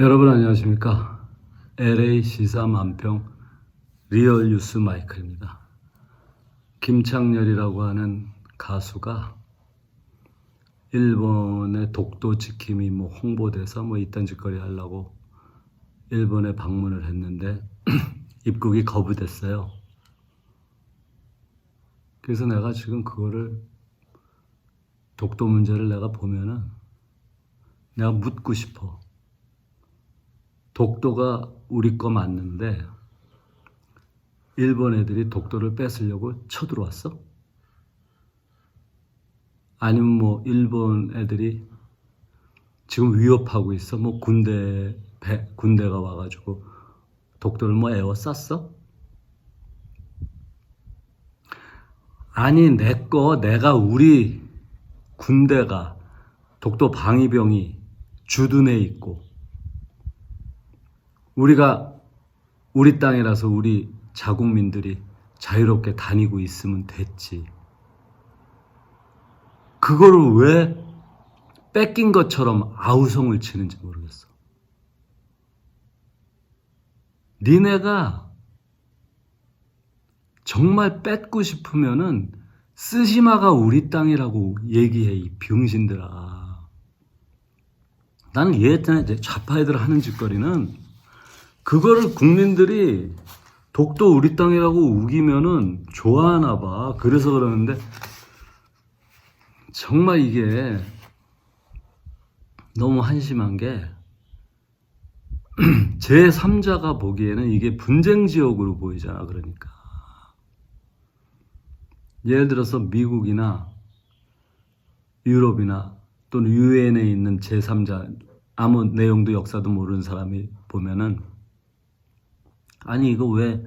여러분 안녕하십니까? LA 시사 만평 리얼 뉴스 마이클입니다. 김창렬이라고 하는 가수가 일본의 독도 지킴이 홍보돼서 이딴 짓거리 하려고 일본에 방문을 했는데 입국이 거부됐어요. 그래서 내가 지금 그거를 독도 문제를 내가 보면은 내가 묻고 싶어. 독도가 우리 거 맞는데 일본 애들이 독도를 뺏으려고 쳐들어왔어? 아니면 일본 애들이 지금 위협하고 있어? 군대가 와가지고 독도를 에워쌌어? 아니 내가 우리 군대가 독도 방위병이 주둔해 있고 우리가 우리 땅이라서 우리 자국민들이 자유롭게 다니고 있으면 됐지. 그거를 왜 뺏긴 것처럼 아우성을 치는지 모르겠어. 니네가 정말 뺏고 싶으면은 쓰시마가 우리 땅이라고 얘기해, 이 병신들아. 나는 얘한테 좌파 애들 하는 짓거리는 그거를 국민들이 독도 우리 땅이라고 우기면은 좋아하나 봐. 그래서 그러는데 정말 이게 너무 한심한 게 제3자가 보기에는 이게 분쟁 지역으로 보이잖아. 그러니까 예를 들어서 미국이나 유럽이나 또는 유엔에 있는 제3자 아무 내용도 역사도 모르는 사람이 보면은 아니 이거 왜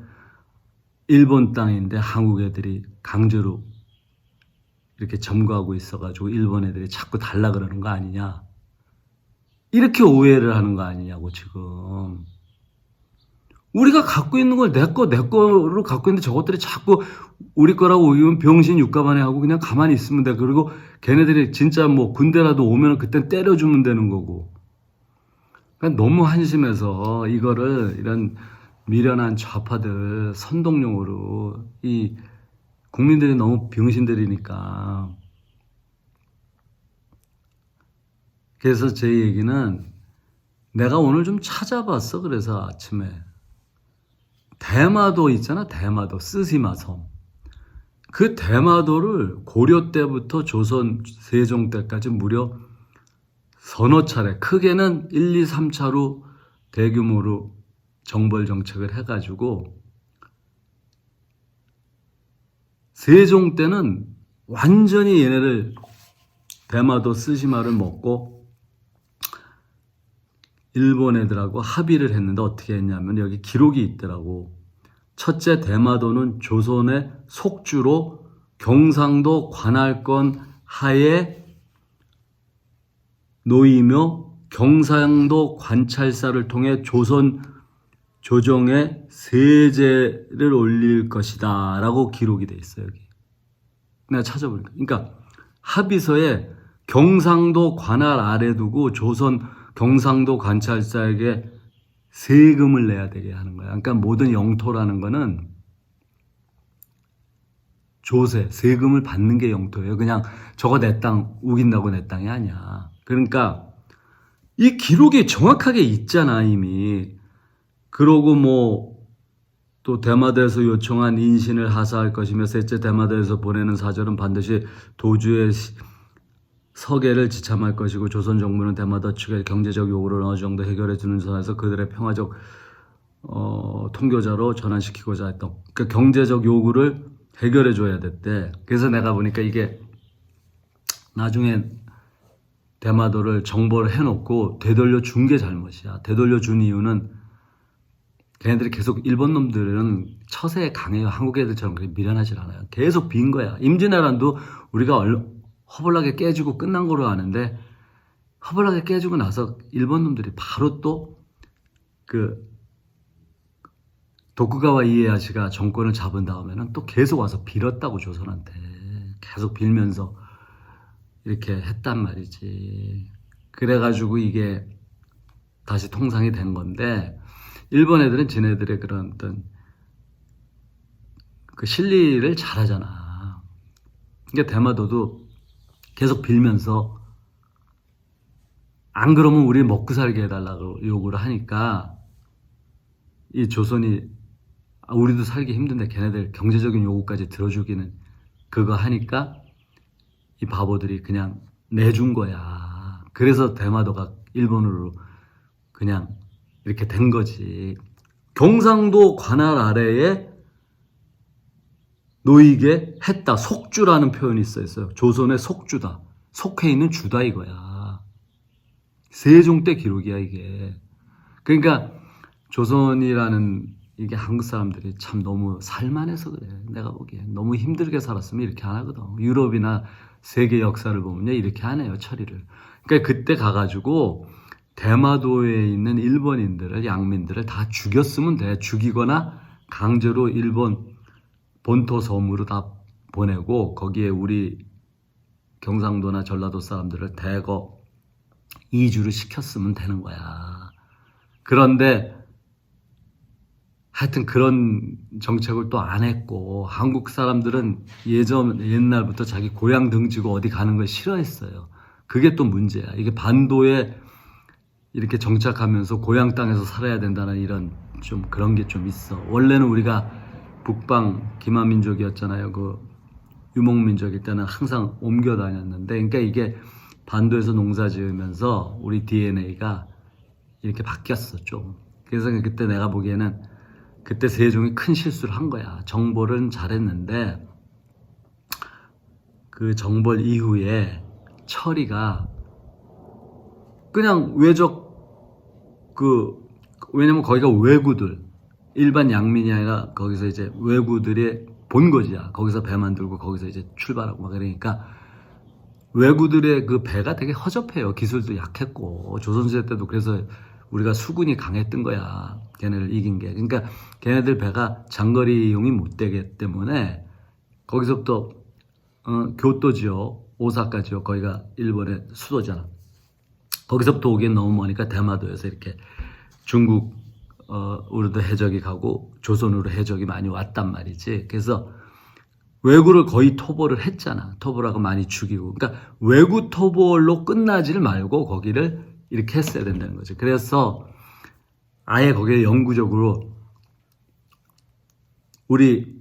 일본 땅인데 한국 애들이 강제로 이렇게 점거하고 있어가지고 일본 애들이 자꾸 달라 그러는 거 아니냐, 이렇게 오해를 하는 거 아니냐고. 지금 우리가 갖고 있는 걸 내 거로 갖고 있는데 저것들이 자꾸 우리 거라고 우기면 병신 육가만에 하고 그냥 가만히 있으면 돼. 그리고 걔네들이 진짜 군대라도 오면 그땐 때려주면 되는 거고. 그러니까 너무 한심해서 이거를 이런 미련한 좌파들 선동용으로 이 국민들이 너무 병신들이니까. 그래서 제 얘기는 내가 오늘 좀 찾아봤어. 그래서 아침에 대마도 있잖아. 대마도 쓰시마 섬. 그 대마도를 고려 때부터 조선 세종 때까지 무려 서너 차례, 크게는 1, 2, 3차로 대규모로 정벌 정책을 해가지고 세종 때는 완전히 얘네를 대마도 쓰시마를 먹고 일본 애들하고 합의를 했는데 어떻게 했냐면 여기 기록이 있더라고. 첫째, 대마도는 조선의 속주로 경상도 관할권 하에 놓이며 경상도 관찰사를 통해 조선 조정에 세제를 올릴 것이다 라고 기록이 돼 있어요. 여기 내가 찾아보니까. 그러니까 합의서에 경상도 관할 아래 두고 조선 경상도 관찰사에게 세금을 내야 되게 하는 거야. 그러니까 모든 영토라는 거는 조세, 세금을 받는 게 영토예요. 그냥 저거 내 땅 우긴다고 내 땅이 아니야. 그러니까 이 기록이 정확하게 있잖아 이미. 그러고 또 대마도에서 요청한 인신을 하사할 것이며 셋째, 대마도에서 보내는 사절은 반드시 도주의 서계를 지참할 것이고 조선 정부는 대마도 측의 경제적 요구를 어느 정도 해결해 주는 선에서 그들의 평화적 통교자로 전환시키고자 했던, 그 경제적 요구를 해결해 줘야 됐대. 그래서 내가 보니까 이게 나중에 대마도를 정벌을 해놓고 되돌려 준 게 잘못이야. 되돌려 준 이유는 걔네들이 계속, 일본 놈들은 처세에 강해요. 한국 애들처럼 그렇게 미련하지 않아요. 계속 빈 거야. 임진왜란도 우리가 허벌나게 깨지고 끝난 거로 아는데, 허벌나게 깨지고 나서 일본 놈들이 바로 또 도쿠가와 이에야시가 정권을 잡은 다음에는 또 계속 와서 빌었다고, 조선한테. 계속 빌면서 이렇게 했단 말이지. 그래가지고 이게 다시 통상이 된 건데, 일본 애들은 지네들의 그런 어떤 그 실리를 잘하잖아. 그러니까 대마도도 계속 빌면서 안 그러면 우리 먹고 살게 해달라고 요구를 하니까 이 조선이 우리도 살기 힘든데 걔네들 경제적인 요구까지 들어주기는 그거 하니까 이 바보들이 그냥 내준 거야. 그래서 대마도가 일본으로 그냥 이렇게 된 거지. 경상도 관할 아래에 놓이게 했다. 속주라는 표현이 있어요. 조선의 속주다. 속해 있는 주다 이거야. 세종 때 기록이야 이게. 그러니까 조선이라는 이게 한국 사람들이 참 너무 살만해서 그래. 내가 보기엔 너무 힘들게 살았으면 이렇게 안 하거든. 유럽이나 세계 역사를 보면요 이렇게 안 해요 처리를. 그러니까 그때 가가지고 대마도에 있는 일본인들을 양민들을 다 죽였으면 돼. 죽이거나 강제로 일본 본토 섬으로 다 보내고 거기에 우리 경상도나 전라도 사람들을 대거 이주를 시켰으면 되는 거야. 그런데 하여튼 그런 정책을 또 안 했고 한국 사람들은 옛날부터 자기 고향 등지고 어디 가는 걸 싫어했어요. 그게 또 문제야. 이게 반도에 이렇게 정착하면서 고향 땅에서 살아야 된다는 이런 좀 그런 게 좀 있어. 원래는 우리가 북방 기마민족이었잖아요. 그 유목민족일 때는 항상 옮겨 다녔는데 그러니까 이게 반도에서 농사 지으면서 우리 DNA가 이렇게 바뀌었어 좀. 그래서 그때 내가 보기에는 그때 세종이 큰 실수를 한 거야. 정벌은 잘했는데 그 정벌 이후에 처리가 그냥 왜냐면 거기가 왜구들 일반 양민이 아니라 거기서 이제 왜구들의 본거지야. 거기서 배 만들고 거기서 이제 출발하고 막 그러니까 왜구들의 그 배가 되게 허접해요. 기술도 약했고 조선시대 때도 그래서 우리가 수군이 강했던 거야. 걔네를 이긴 게. 그러니까 걔네들 배가 장거리용이 못 되기 때문에 거기서부터 교토 지역, 오사카 지역 거기가 일본의 수도잖아. 거기서부터 오기엔 너무 머니까 대마도에서 이렇게 중국으로도 해적이 가고 조선으로 해적이 많이 왔단 말이지. 그래서 왜구를 거의 토벌을 했잖아. 토벌하고 많이 죽이고. 그러니까 왜구 토벌로 끝나지를 말고 거기를 이렇게 했어야 된다는 거죠. 그래서 아예 거기에 영구적으로 우리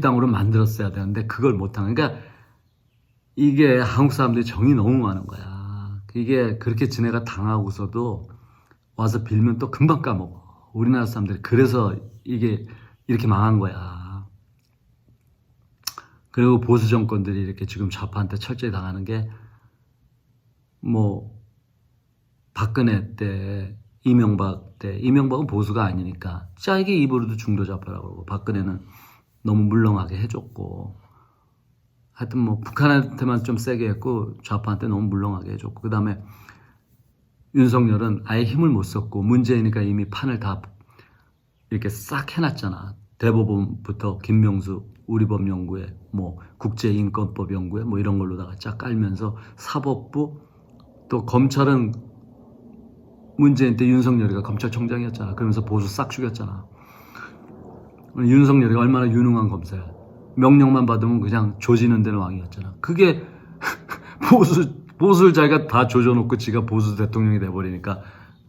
땅으로 만들었어야 되는데 그걸 못한. 그러니까 이게 한국 사람들이 정이 너무 많은 거야. 이게 그렇게 지네가 당하고서도 와서 빌면 또 금방 까먹어. 우리나라 사람들이. 그래서 이게 이렇게 망한 거야. 그리고 보수 정권들이 이렇게 지금 좌파한테 철저히 당하는 게 뭐 박근혜 때, 이명박 때, 이명박은 보수가 아니니까 짜게 입으로도 중도 좌파라고 그러고 박근혜는 너무 물렁하게 해줬고 하여튼 뭐 북한한테만 좀 세게 했고 좌파한테 너무 물렁하게 해줬고 그 다음에 윤석열은 아예 힘을 못 썼고 문재인이니까 이미 판을 다 이렇게 싹 해놨잖아. 대법원부터 김명수 우리법연구회 뭐 국제인권법연구회 뭐 이런 걸로다가 쫙 깔면서 사법부 또 검찰은 문재인 때 윤석열이가 검찰총장이었잖아. 그러면서 보수 싹 죽였잖아. 윤석열이가 얼마나 유능한 검사야. 명령만 받으면 그냥 조지는 데는 왕이었잖아. 그게 보수를 자기가 다 조져놓고 지가 보수 대통령이 돼버리니까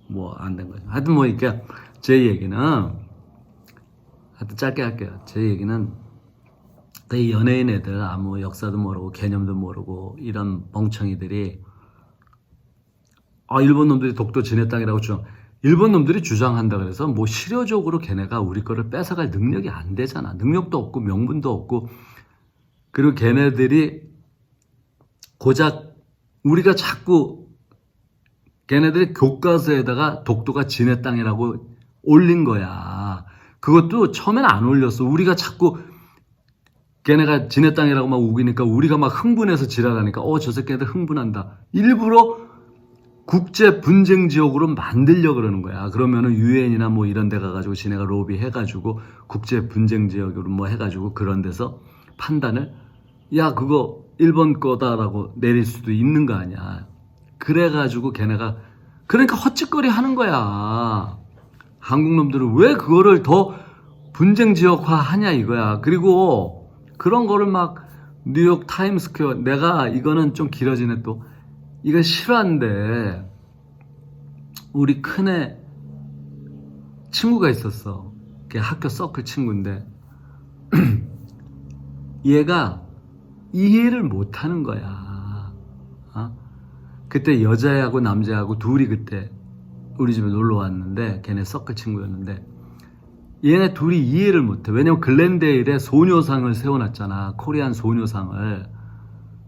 뭐 안 된 거죠. 하여튼 뭐 이렇게 제 얘기는 하여튼 짧게 할게요. 제 얘기는 이 연예인 애들 아무 역사도 모르고 개념도 모르고 이런 멍청이들이 일본 놈들이 독도 지네 땅이라고 일본 놈들이 주장한다 그래서 뭐 실효적으로 걔네가 우리 거를 뺏어갈 능력이 안 되잖아. 능력도 없고 명분도 없고 그리고 걔네들이 고작 우리가 자꾸 걔네들이 교과서에다가 독도가 지네 땅이라고 올린 거야. 그것도 처음에는 안 올렸어. 우리가 자꾸 걔네가 지네 땅이라고 막 우기니까 우리가 막 흥분해서 지랄하니까 저 새끼들 흥분한다. 일부러 국제 분쟁 지역으로 만들려고 그러는 거야. 그러면은 유엔이나 뭐 이런 데 가가지고 지네가 로비 해가지고 국제 분쟁 지역으로 뭐 해가지고 그런 데서 판단을 야 그거 일본 거다라고 내릴 수도 있는 거 아니야. 그래가지고 걔네가 그러니까 헛짓거리 하는 거야. 한국 놈들은 왜 그거를 더 분쟁 지역화 하냐 이거야. 그리고 그런 거를 막 뉴욕 타임스퀘어, 내가 이거는 좀 길어지네 또. 이거 싫어한데, 우리 큰애 친구가 있었어. 걔 학교 서클 친구인데 얘가 이해를 못 하는 거야. 그때 여자애하고 남자애하고 둘이 그때 우리 집에 놀러 왔는데, 걔네 서클 친구였는데, 얘네 둘이 이해를 못해. 왜냐면 글렌데일에 소녀상을 세워놨잖아. 코리안 소녀상을,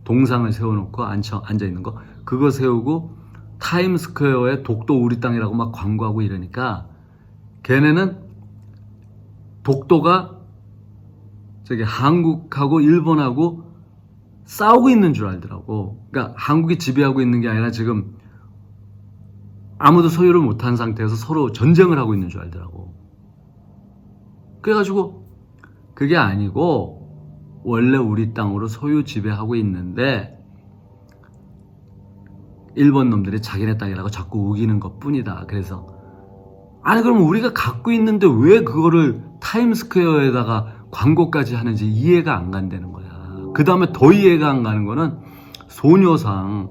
동상을 세워놓고 앉아있는 거, 그거 세우고 타임스퀘어에 독도 우리 땅이라고 막 광고하고 이러니까 걔네는 독도가 저기 한국하고 일본하고 싸우고 있는 줄 알더라고. 그러니까 한국이 지배하고 있는 게 아니라 지금 아무도 소유를 못한 상태에서 서로 전쟁을 하고 있는 줄 알더라고. 그래가지고 그게 아니고 원래 우리 땅으로 소유 지배하고 있는데 일본 놈들이 자기네 땅이라고 자꾸 우기는 것 뿐이다. 그래서 아니 그럼 우리가 갖고 있는데 왜 그거를 타임스퀘어에다가 광고까지 하는지 이해가 안 간다는 거야. 그 다음에 더 이해가 안 가는 거는 소녀상은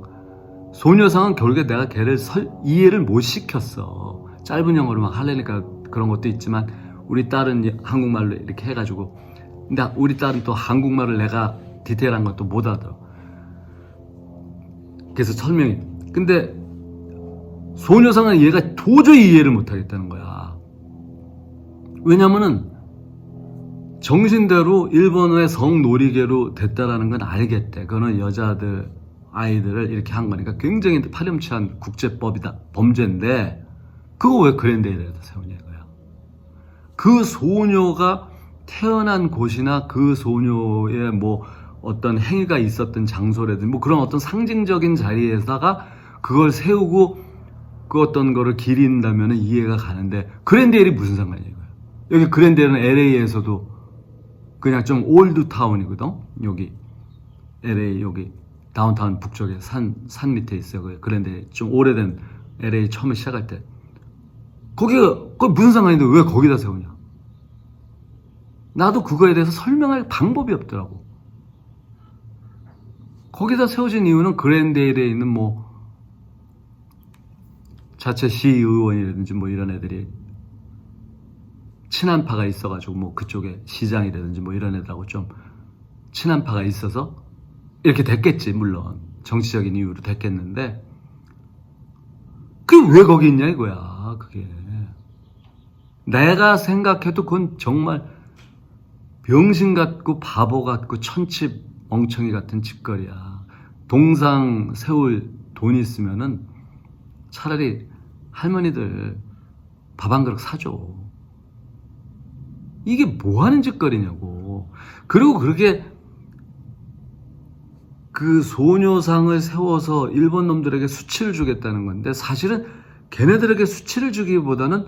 결국에 내가 걔를 이해를 못 시켰어. 짧은 영어로 막 하려니까 그런 것도 있지만 우리 딸은 한국말로 이렇게 해가지고, 근데 우리 딸은 또 한국말을 내가 디테일한 것도 못 알아들어. 그래서 설명이. 근데 소녀상은 얘가 도저히 이해를 못 하겠다는 거야. 왜냐면은 정신대로 일본어의 성놀이개로 됐다라는 건 알겠대. 그거는 여자들, 아이들을 이렇게 한 거니까 굉장히 파렴치한 국제법이다, 범죄인데 그거 왜 그랜데일에다 세우냐 이거야. 그 소녀가 태어난 곳이나 그 소녀의 뭐 어떤 행위가 있었던 장소라든지 뭐 그런 어떤 상징적인 자리에다가 그걸 세우고 그 어떤 거를 기린다면 이해가 가는데 그랜데일이 무슨 상관이야 이거야. 여기 그랜데일은 LA에서도 그냥 좀 올드타운이거든. 여기 LA 여기 다운타운 북쪽에 산 밑에 있어요. 그랜데일 좀 오래된 LA 처음에 시작할 때 거기 무슨 상관인데 왜 거기다 세우냐. 나도 그거에 대해서 설명할 방법이 없더라고. 거기다 세워진 이유는 그랜데일에 있는 뭐 자체 시의원이라든지 뭐 이런 애들이 친한파가 있어가지고 뭐 그쪽에 시장이라든지 뭐 이런 애들하고 좀 친한파가 있어서 이렇게 됐겠지. 물론 정치적인 이유로 됐겠는데 그게 왜 거기 있냐 이거야. 그게 내가 생각해도 그건 정말 병신 같고 바보 같고 천치 멍청이 같은 짓거리야. 동상 세울 돈 있으면은 차라리 할머니들 밥 한 그릇 사줘. 이게 뭐 하는 짓거리냐고. 그리고 그렇게 그 소녀상을 세워서 일본 놈들에게 수치를 주겠다는 건데 사실은 걔네들에게 수치를 주기보다는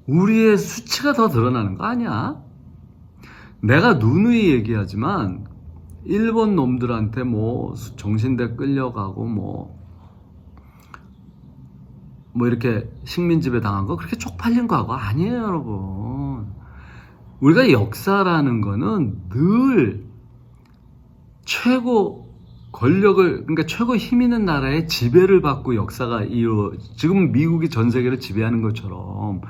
우리의 수치가 더 드러나는 거 아니야? 내가 누누이 얘기하지만 일본 놈들한테 뭐 정신대 끌려가고 뭐 이렇게 식민지배 당한 거 그렇게 쪽팔린 거하고 아니에요 여러분. 우리가 역사라는 거는 늘 최고 권력을, 그러니까 최고 힘 있는 나라의 지배를 받고 역사가 지금 미국이 전 세계를 지배하는 것처럼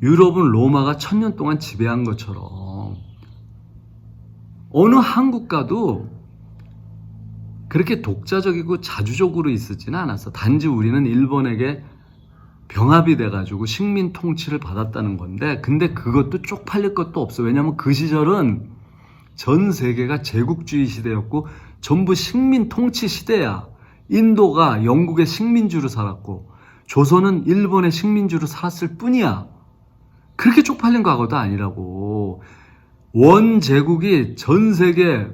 유럽은 로마가 1000년 동안 지배한 것처럼 어느 한국가도 그렇게 독자적이고 자주적으로 있었지는 않았어. 단지 우리는 일본에게 병합이 돼가지고 식민 통치를 받았다는 건데, 근데 그것도 쪽팔릴 것도 없어. 왜냐면 그 시절은 전 세계가 제국주의 시대였고 전부 식민 통치 시대야. 인도가 영국의 식민주로 살았고 조선은 일본의 식민주로 살았을 뿐이야. 그렇게 쪽팔린 과거도 아니라고. 원제국이 전 세계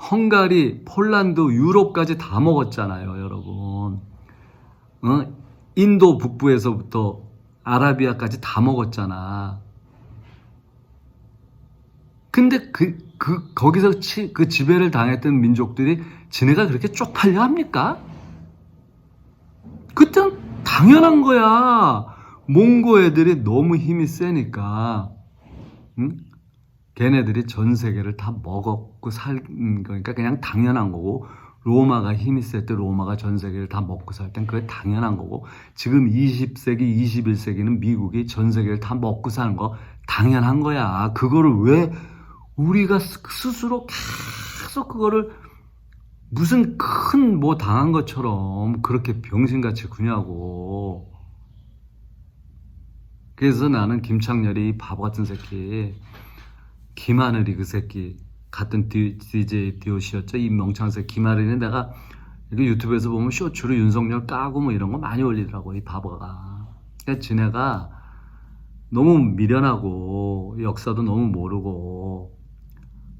헝가리, 폴란드, 유럽까지 다 먹었잖아요 여러분. 인도 북부에서부터 아라비아까지 다 먹었잖아. 근데 거기서 그 지배를 당했던 민족들이 지네가 그렇게 쪽팔려 합니까? 그땐 다 당연한 거야. 몽고 애들이 너무 힘이 세니까, 응? 걔네들이 전 세계를 다 먹었고 살 거니까 그냥 당연한 거고, 로마가 힘이 셀 때 로마가 전 세계를 다 먹고 살 땐 그게 당연한 거고, 지금 20세기, 21세기는 미국이 전 세계를 다 먹고 사는 거 당연한 거야. 그거를 왜 우리가 스스로 계속 그거를 무슨 큰 뭐 당한 것처럼 그렇게 병신같이 구냐고. 그래서 나는 김창렬이 바보 같은 새끼, 김하늘이 그 새끼, 같은 DJ DOC였죠. 이 명창 새끼 김하늘이 내가 이거 유튜브에서 보면 쇼츠로 윤석열 까고 뭐 이런 거 많이 올리더라고, 이 바보가. 그러니까 지네가 너무 미련하고 역사도 너무 모르고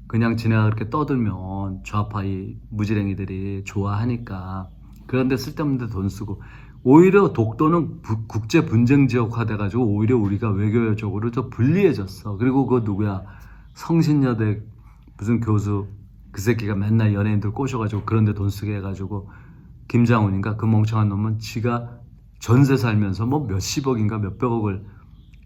그냥 지네가 그렇게 떠들면 좌파 이 무지랭이들이 좋아하니까 그런데 쓸데없는 데 돈 쓰고, 오히려 독도는 국제 분쟁 지역화 돼가지고 오히려 우리가 외교적으로 더 불리해졌어. 그리고 그 누구야, 성신여대 무슨 교수, 그 새끼가 맨날 연예인들 꼬셔가지고 그런데 돈 쓰게 해가지고, 김장훈인가 그 멍청한 놈은 지가 전세 살면서 뭐 몇십억인가 몇백억을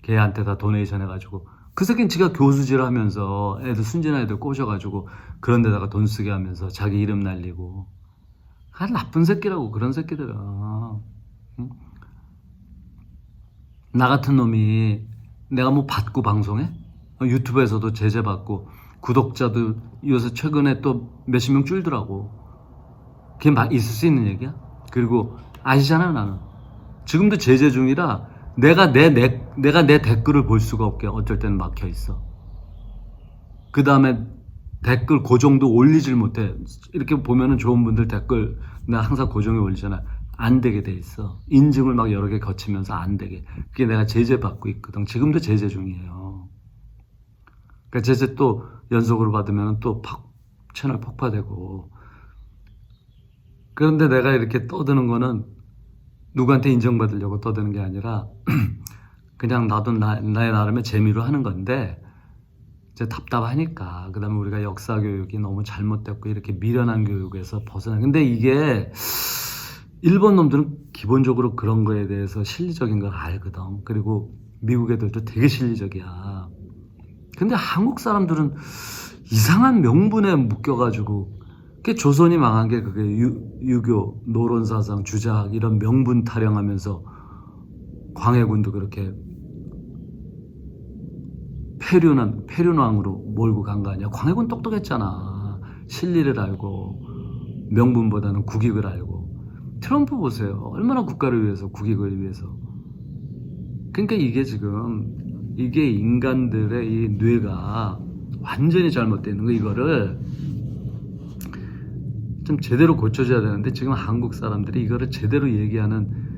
걔한테 다 도네이션 해가지고, 그 새끼는 지가 교수질 하면서 애들 순진한 애들 꼬셔가지고 그런 데다가 돈 쓰게 하면서 자기 이름 날리고. 아, 나쁜 새끼라고 그런 새끼들은. 응? 나 같은 놈이 내가 뭐 받고 방송해? 유튜브에서도 제재 받고 구독자도 요새 최근에 또 몇십 명 줄더라고. 그게 있을 수 있는 얘기야? 그리고 아시잖아, 나는 지금도 제재 중이라 내가 내 댓글을 볼 수가 없게 어쩔 때는 막혀 있어. 그 다음에 댓글 고정도 올리질 못해. 이렇게 보면은 좋은 분들 댓글 내가 항상 고정에 올리잖아. 안 되게 돼 있어. 인증을 막 여러 개 거치면서 안 되게. 그게 내가 제재 받고 있거든. 지금도 제재 중이에요. 그러니까 제재 또 연속으로 받으면 또 채널 폭파되고. 그런데 내가 이렇게 떠드는 거는 누구한테 인정받으려고 떠드는 게 아니라 그냥 나도 나의 나름의 재미로 하는 건데, 이제 답답하니까. 그 다음에 우리가 역사 교육이 너무 잘못됐고 이렇게 미련한 교육에서 근데 이게 일본 놈들은 기본적으로 그런 거에 대해서 실리적인 걸 알거든. 그리고 미국 애들도 되게 실리적이야. 근데 한국 사람들은 이상한 명분에 묶여가지고, 그 조선이 망한 게 그게 유교, 노론사상, 주작 이런 명분 타령하면서 광해군도 그렇게 폐륜왕으로 몰고 간 거 아니야. 광해군 똑똑했잖아. 실리를 알고 명분보다는 국익을 알고. 트럼프 보세요. 얼마나 국가를 위해서, 국익을 위해서. 그러니까 이게 지금 이게 인간들의 이 뇌가 완전히 잘못되어 있는 거. 이거를 좀 제대로 고쳐줘야 되는데 지금 한국 사람들이 이거를 제대로 얘기하는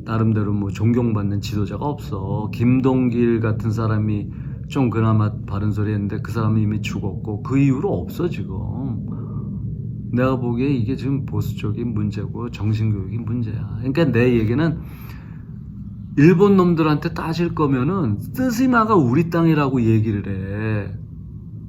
나름대로 뭐 존경받는 지도자가 없어. 김동길 같은 사람이 좀 그나마 바른 소리 했는데 그 사람은 이미 죽었고 그 이후로 없어 지금. 내가 보기에 이게 지금 보수적인 문제고 정신교육인 문제야. 그러니까 내 얘기는 일본 놈들한테 따질 거면은 쓰시마가 우리 땅이라고 얘기를 해.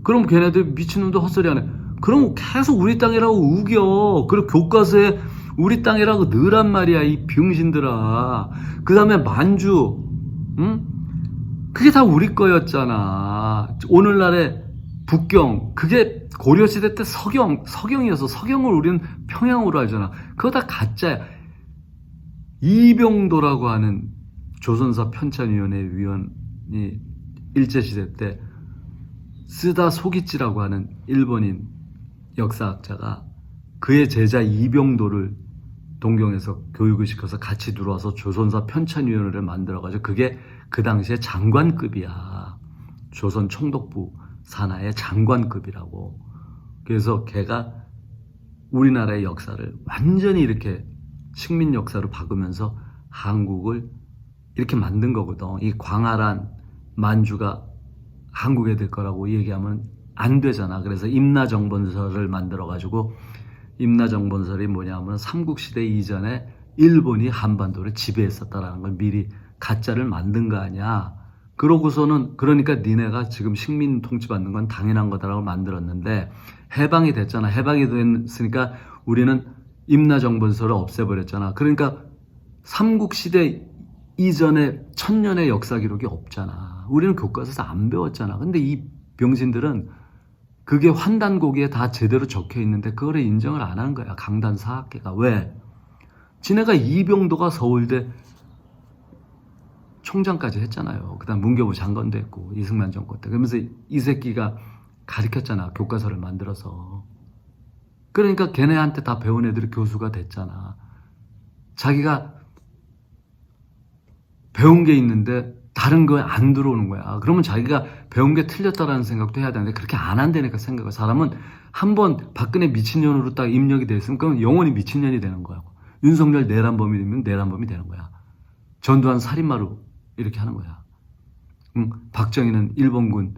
그럼 걔네들 미친놈도 헛소리 안 해. 그럼 계속 우리 땅이라고 우겨. 그리고 교과서에 우리 땅이라고 넣으란 말이야, 이 병신들아. 그 다음에 만주, 응? 그게 다 우리 거였잖아. 오늘날의 북경, 그게 고려시대 때 서경이어서 서경을 우리는 평양으로 알잖아. 그거 다 가짜야. 이병도라고 하는 조선사 편찬위원회 위원이 일제시대 때 쓰다 소기치라고 하는 일본인 역사학자가 그의 제자 이병도를 동경에서 교육을 시켜서 같이 들어와서 조선사 편찬위원회를 만들어가지고 그게 그 당시에 장관급이야. 조선 총독부 산하의 장관급이라고. 그래서 걔가 우리나라의 역사를 완전히 이렇게 식민 역사로 바꾸면서 한국을 이렇게 만든 거거든. 이 광활한 만주가 한국에 될 거라고 얘기하면 안 되잖아. 그래서 임나정본설을 만들어가지고, 임나정본설이 뭐냐면 삼국시대 이전에 일본이 한반도를 지배했었다라는 걸 미리 가짜를 만든 거 아니야. 그러고서는 그러니까 니네가 지금 식민 통치받는 건 당연한 거다라고 만들었는데 해방이 됐잖아. 해방이 됐으니까 우리는 임나정본설을 없애버렸잖아. 그러니까 삼국시대 이전에 1000년의 역사 기록이 없잖아. 우리는 교과서에서 안 배웠잖아. 근데 이 병신들은 그게 환단고기에 다 제대로 적혀 있는데 그거를 인정을 안 하는 거야. 강단 사학계가. 왜? 지네가 이병도가 서울대 총장까지 했잖아요. 그 다음 문교부 장관도 했고 이승만 정권 때. 그러면서 이 새끼가 가르쳤잖아. 교과서를 만들어서. 그러니까 걔네한테 다 배운 애들이 교수가 됐잖아. 자기가 배운 게 있는데 다른 거에 안 들어오는 거야. 그러면 자기가 배운 게 틀렸다라는 생각도 해야 되는데 그렇게 안 한다니까 생각을. 사람은 한번 박근혜 미친년으로 딱 입력이 돼 있으면 그럼 영원히 미친년이 되는 거야. 윤석열 내란범이 되면 내란범이 되는 거야. 전두환 살인마로 이렇게 하는 거야. 박정희는 일본군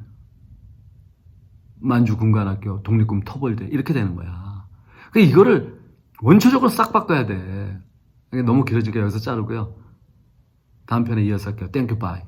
만주군관학교 독립군 토벌대 이렇게 되는 거야. 그러니까 이거를 원초적으로 싹 바꿔야 돼. 너무 길어지니까 여기서 자르고요. 다음 편에 이어서 할게요. 땡큐 바이.